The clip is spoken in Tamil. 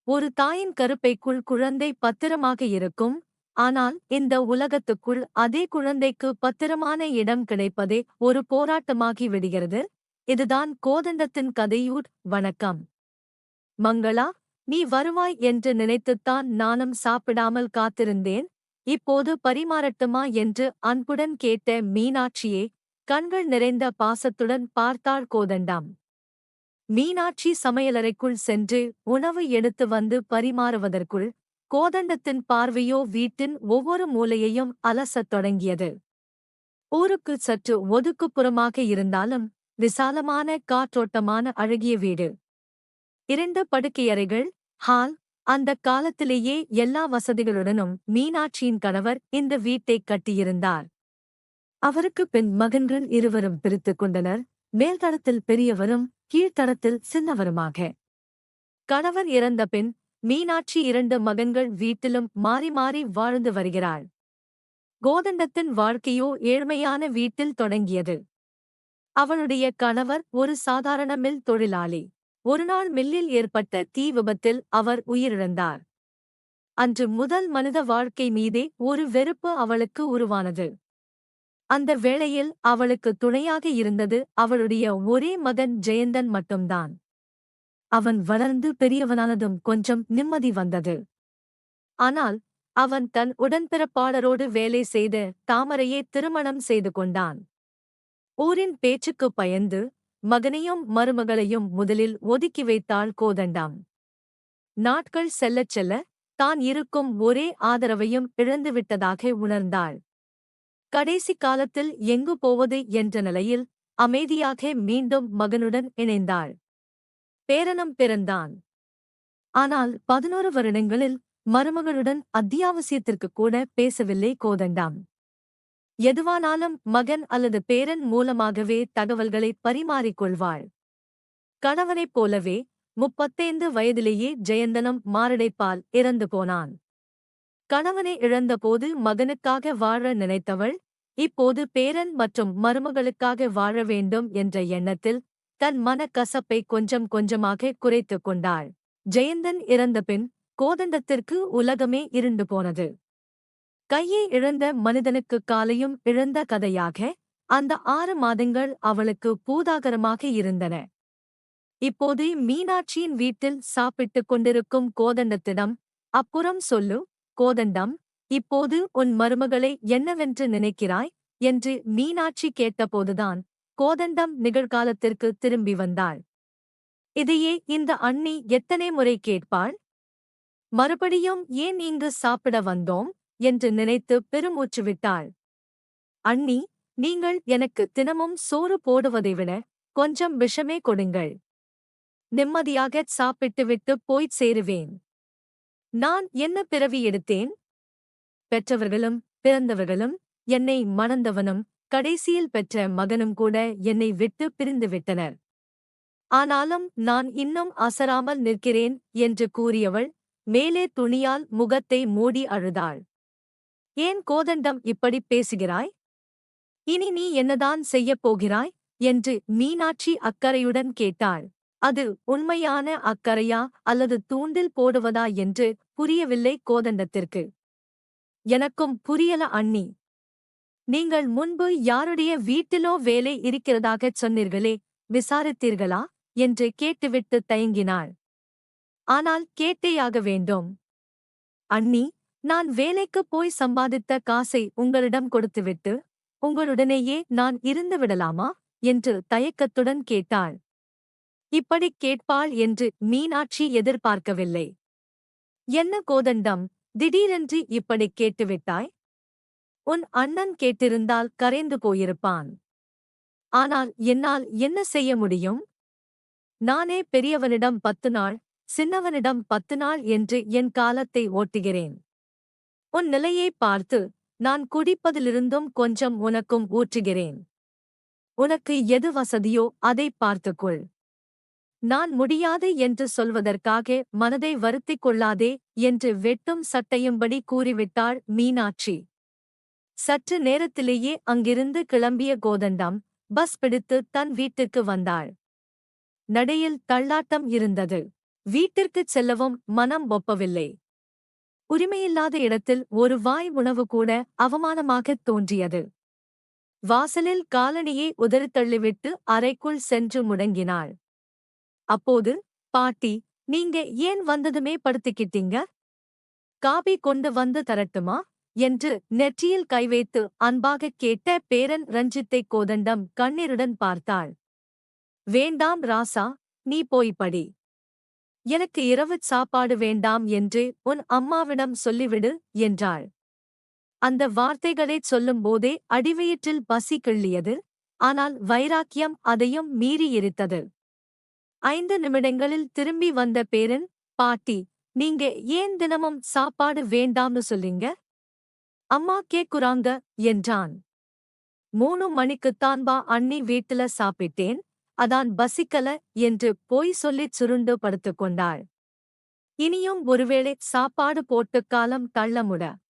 ஒரு தாயின் கருப்பைக்குள் குழந்தை பத்திரமாக இருக்கும். ஆனால் இந்த உலகத்துக்குள் அதே குழந்தைக்கு பத்திரமான இடம் கிடைப்பதே ஒரு போராட்டமாகி விடுகிறது. இதுதான் கோதண்டத்தின் கதையூர். வணக்கம் மங்களா, நீ வருவாய் என்று நினைத்துத்தான் நானும் சாப்பிடாமல் காத்திருந்தேன். இப்போது பரிமாறட்டுமா என்று அன்புடன் கேட்ட மீனாட்சியே கண்கள் நிறைந்த பாசத்துடன் பார்த்தாள் கோதண்டம். மீனாட்சி சமையலறைக்குள் சென்று உணவு எடுத்து வந்து பரிமாறுவதற்குள் கோதண்டத்தின் பார்வையோ வீட்டின் ஒவ்வொரு மூலையையும் அலசத் தொடங்கியது. ஊருக்கு சற்று ஒதுக்குப்புறமாக இருந்தாலும் விசாலமான காற்றோட்டமான அழகிய வீடு. 2 படுக்கையறைகள், ஹால். அந்த காலத்திலேயே எல்லா வசதிகளுடனும் மீனாட்சியின் கணவர் இந்த வீட்டைக் கட்டியிருந்தார். அவருக்கு பெண் மகன்கள் இருவரும் பிரித்துக் கொண்டனர். மேல்தளத்தில் பெரியவரும் கீழ்த்தளத்தில் சின்னவருமாக. கணவர் இறந்த பின் மீனாட்சி 2 மகன்கள் வீட்டிலும் மாறி மாறி வாழ்ந்து வருகிறாள். கோதண்டத்தின் வாழ்க்கையோ ஏழ்மையான வீட்டில் தொடங்கியது. அவளுடைய கணவர் ஒரு சாதாரண மில் தொழிலாளி. ஒருநாள் மில்லில் ஏற்பட்ட தீ விபத்தில் அவர் உயிரிழந்தார். அன்று முதல் மனித வாழ்க்கை மீதே ஒரு வெறுப்பு அவளுக்கு உருவானது. அந்த வேளையில் அவளுக்கு துணையாக இருந்தது அவளுடைய ஒரே மகன் ஜெயந்தன் மட்டும்தான். அவன் வளர்ந்து பெரியவனானதும் கொஞ்சம் நிம்மதி வந்தது. ஆனால் அவன் தன் உடன்பிறப்பாளரோடு வேலை செய்து தாமரையை திருமணம் செய்து கொண்டான். ஊரின் பேச்சுக்குப் பயந்து மகனையும் மருமகளையும் முதலில் ஒதுக்கி வைத்தாள் கோதண்டம். நாட்கள் செல்லச் செல்ல தான் இருக்கும் ஒரே ஆதரவையும் இழந்துவிட்டதாக உணர்ந்தாள். கடைசி காலத்தில் எங்கு போவது என்ற நிலையில் அமைதியாக மீண்டும் மகனுடன் இணைந்தாள். பேரனும் பிறந்தான். ஆனால் 11 வருடங்களில் மருமகளுடன் அத்தியாவசியத்திற்கு கூட பேசவில்லை கோதண்டம். எதுவானாலும் மகன் அல்லது பேரன் மூலமாகவே தகவல்களை பரிமாறிக்கொள்வாள். கணவனைப் போலவே 35 வயதிலேயே ஜெயந்தனும் மாரடைப்பால் இறந்து போனான். கணவனை இழந்தபோது மகனுக்காக வாழ நினைத்தவள் இப்போது பேரன் மற்றும் மருமகளுக்காக வாழ வேண்டும் என்ற எண்ணத்தில் தன் மனக்கசப்பை கொஞ்சம் கொஞ்சமாக குறைத்துக் கொண்டாள். ஜெயந்தன் இறந்தபின் கோதண்டத்திற்கு உலகமே இருண்டு போனது. கையை இழந்த மனிதனுக்கு காலையும் இழந்த கதையாக அந்த 6 மாதங்கள் அவளுக்கு பூதாகரமாக இருந்தன. இப்போது மீனாட்சியின் வீட்டில் சாப்பிட்டுக் கொண்டிருக்கும் கோதண்டத்திடம், அப்புறம் சொல்லு கோதண்டம், இப்போது உன் மருமகளை என்னவென்று நினைக்கிறாய் என்று மீனாட்சி கேட்டபோதுதான் கோதண்டம் நிகழ்காலத்திற்கு திரும்பி வந்தாள். இதையே இந்த அண்ணி எத்தனை முறை கேட்பாள்? மறுபடியும் ஏன் இங்கு சாப்பிட வந்தோம் என்று நினைத்து பெருமூச்சு விட்டாள். அண்ணி, நீங்கள் எனக்கு தினமும் சோறு போடுவதை விட கொஞ்சம் விஷமே கொடுங்கள். நிம்மதியாகச் சாப்பிட்டுவிட்டு போய்ச் சேருவேன். நான் என்ன பிறவி எடுத்தேன்? பெற்றவர்களும் பிறந்தவர்களும் என்னை மணந்தவனும் கடைசியில் பெற்ற மகனும் கூட என்னை விட்டு பிரிந்துவிட்டனர். ஆனாலும் நான் இன்னும் அசராமல் நிற்கிறேன் என்று கூறியவள் மேலே துணியால் முகத்தை மூடி அழுதாள். ஏன் கோதண்டம் இப்படிப் பேசுகிறாய்? இனி நீ என்னதான் செய்யப் போகிறாய் என்று மீனாட்சி அக்கறையுடன் கேட்டாள். அது உண்மையான அக்கறையா அல்லது தூண்டில் போடுவதா என்று புரியவில்லை கோதண்டத்திற்கு. எனக்கும் புரியல அண்ணி. நீங்கள் முன்பு யாருடைய வீட்டிலோ வேலை இருக்கிறதாகச் சொன்னீர்களே, விசாரித்தீர்களா என்று கேட்டுவிட்டு தயங்கினாள். ஆனால் கேட்டேயாக வேண்டும். அண்ணி, நான் வேலைக்குப் போய் சம்பாதித்த காசை உங்களிடம் கொடுத்துவிட்டு உங்களுடனேயே நான் இருந்து விடலாமா என்று தயக்கத்துடன் கேட்டாள். இப்படிக் கேட்பாள் என்று மீனாட்சி எதிர்பார்க்கவில்லை. என்ன கோதண்டம், திடீரென்று இப்படிக் கேட்டுவிட்டாய்? உன் அண்ணன் கேட்டிருந்தால் கரைந்து போயிருப்பான். ஆனால் என்னால் என்ன செய்ய முடியும்? நானே பெரியவனிடம் 10 நாள், சின்னவனிடம் 10 நாள் என்று என் காலத்தை ஓட்டுகிறேன். உன் நிலையைப் பார்த்து நான் குடிப்பதிலிருந்தும் கொஞ்சம் உனக்கும் ஊற்றுகிறேன். உனக்கு எது வசதியோ அதைப் பார்த்துக்கொள். நான் முடியாது என்று சொல்வதற்காக மனதை வருத்திக் கொள்ளாதே என்று வெட்டும் சட்டையும்படி கூறிவிட்டாள் மீனாட்சி. சற்று நேரத்திலேயே அங்கிருந்து கிளம்பிய கோதண்டம் பஸ் பிடித்து தன் வீட்டிற்கு வந்தாள். நடையில் தள்ளாட்டம் இருந்தது. வீட்டிற்குச் செல்லவும் மனம் ஒப்பவில்லை. உரிமையில்லாத இடத்தில் ஒரு வாய் உணவு கூட அவமானமாகத் தோன்றியது. வாசலில் காலணியை உதறித்தள்ளிவிட்டு அறைக்குள் சென்று முடங்கினாள். அப்போது, பாட்டி, நீங்க ஏன் வந்ததுமே படுத்துக்கிட்டீங்க? காபி கொண்டு வந்து தரட்டுமா? என்று நெற்றியில் கை வைத்து அன்பாகக் கேட்ட பேரன் ரஞ்சித்தை கோதண்டம் கண்ணீருடன் பார்த்தாள். வேண்டாம் ராசா, நீ போய் படி. எனக்கு இரவுச் சாப்பாடு வேண்டாம் என்று உன் அம்மாவிடம் சொல்லிவிடு என்றாள். அந்த வார்த்தைகளைச் சொல்லும்போதே அடிவயிற்றில் பசி கிள்ளியது. ஆனால் வைராக்கியம் அதையும் மீறி எரித்தது. 5 நிமிடங்களில் திரும்பி வந்த பேரன், பாட்டி, நீங்க ஏன் தினமும் சாப்பாடு வேண்டாம்னு சொல்றீங்க? அம்மா கேக்குறாங்க என்றான். 3 மணிக்குத்தான் அண்ணி வீட்டுல சாப்பிட்டேன், அதான் பசிக்கல என்று பொய் சொல்லிச் சுருண்டு படுத்துக்கொண்டாள். இனியும் ஒருவேளை சாப்பாடு போட்டுக் காலம் தள்ளமுட